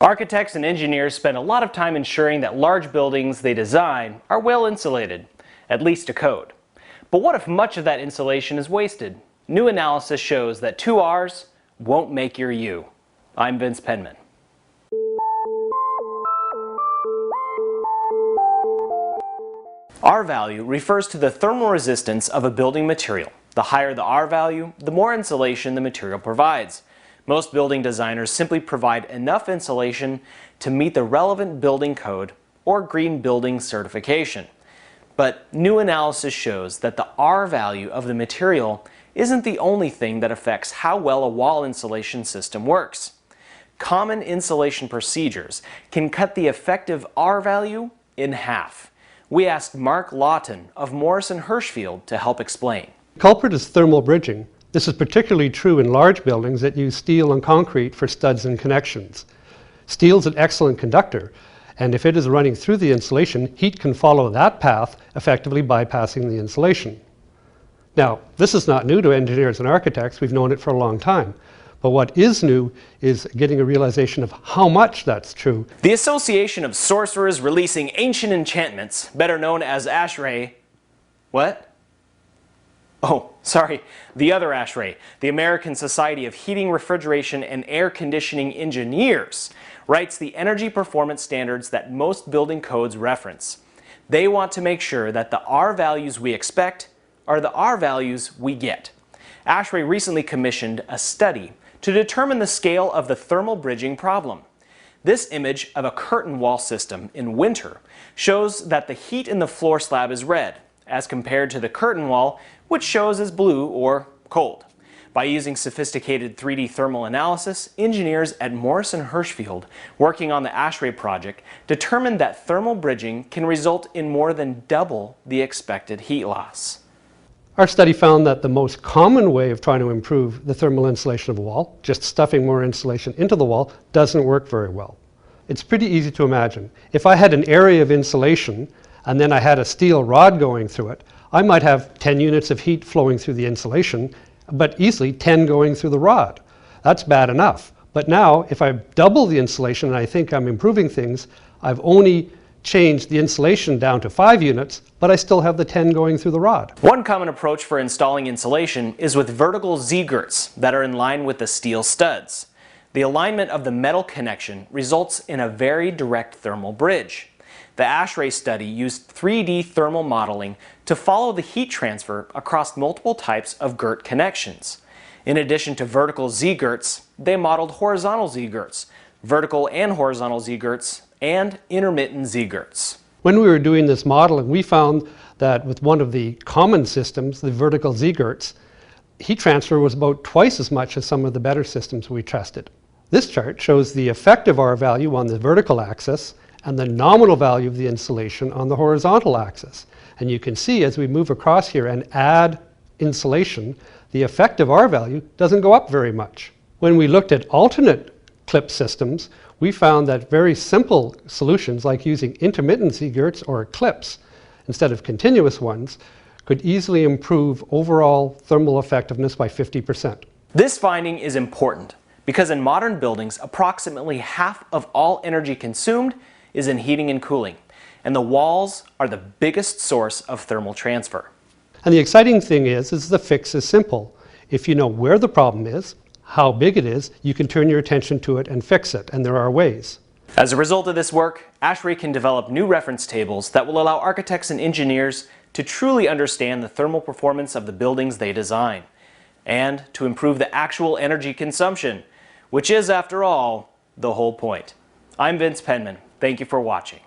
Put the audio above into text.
Architects and engineers spend a lot of time ensuring that large buildings they design are well insulated, at least to code. But what if much of that insulation is wasted? New analysis shows that 2 R's won't make your U. I'm Vince Penman. R value refers to the thermal resistance of a building material. The higher the R value, the more insulation the material provides. Most building designers simply provide enough insulation to meet the relevant building code or green building certification. But new analysis shows that the R value of the material isn't the only thing that affects how well a wall insulation system works. Common insulation procedures can cut the effective R value in half. We asked Mark Lawton of Morrison Hershfield to help explain. The culprit is thermal bridging. This is particularly true in large buildings that use steel and concrete for studs and connections. Steel is an excellent conductor, and if it is running through the insulation, heat can follow that path, effectively bypassing the insulation. Now, this is not new to engineers and architects. We've known it for a long time. But what is new is getting a realization of how much that's true. The Association of Sorcerers Releasing Ancient Enchantments, better known as ASHRAE. What? Oh, sorry, the other ASHRAE, the American Society of Heating, Refrigeration, and Air Conditioning Engineers, writes the energy performance standards that most building codes reference. They want to make sure that the R values we expect are the R values we get. ASHRAE recently commissioned a study to determine the scale of the thermal bridging problem. This image of a curtain wall system in winter shows that the heat in the floor slab is red, as compared to the curtain wall, which shows as blue or cold. By using sophisticated 3D thermal analysis, engineers at Morrison Hershfield, working on the ASHRAE project, determined that thermal bridging can result in more than double the expected heat loss. Our study found that the most common way of trying to improve the thermal insulation of a wall, just stuffing more insulation into the wall, doesn't work very well. It's pretty easy to imagine. If I had an area of insulation and then I had a steel rod going through it, I might have 10 units of heat flowing through the insulation, but easily 10 going through the rod. That's bad enough. But now, if I double the insulation and I think I'm improving things, I've only changed the insulation down to 5 units, but I still have the 10 going through the rod. One common approach for installing insulation is with vertical Z-girts that are in line with the steel studs. The alignment of the metal connection results in a very direct thermal bridge. The ASHRAE study used 3D thermal modeling to follow the heat transfer across multiple types of girt connections. In addition to vertical Z-girts, they modeled horizontal Z-girts, vertical and horizontal Z-girts, and intermittent Z-girts. When we were doing this modeling, we found that with one of the common systems, the vertical Z-girts, heat transfer was about twice as much as some of the better systems we tested. This chart shows the effective R value on the vertical axis and the nominal value of the insulation on the horizontal axis. And you can see as we move across here and add insulation, the effective R value doesn't go up very much. When we looked at alternate clip systems, we found that very simple solutions like using intermittent Z-girts or clips instead of continuous ones could easily improve overall thermal effectiveness by 50%. This finding is important because in modern buildings, approximately half of all energy consumed is in heating and cooling, and the walls are the biggest source of thermal transfer. And the exciting thing is the fix is simple. If you know where the problem is, how big it is, you can turn your attention to it and fix it, and there are ways. As a result of this work, ASHRAE can develop new reference tables that will allow architects and engineers to truly understand the thermal performance of the buildings they design, and to improve the actual energy consumption, which is, after all, the whole point. I'm Vince Penman. Thank you for watching.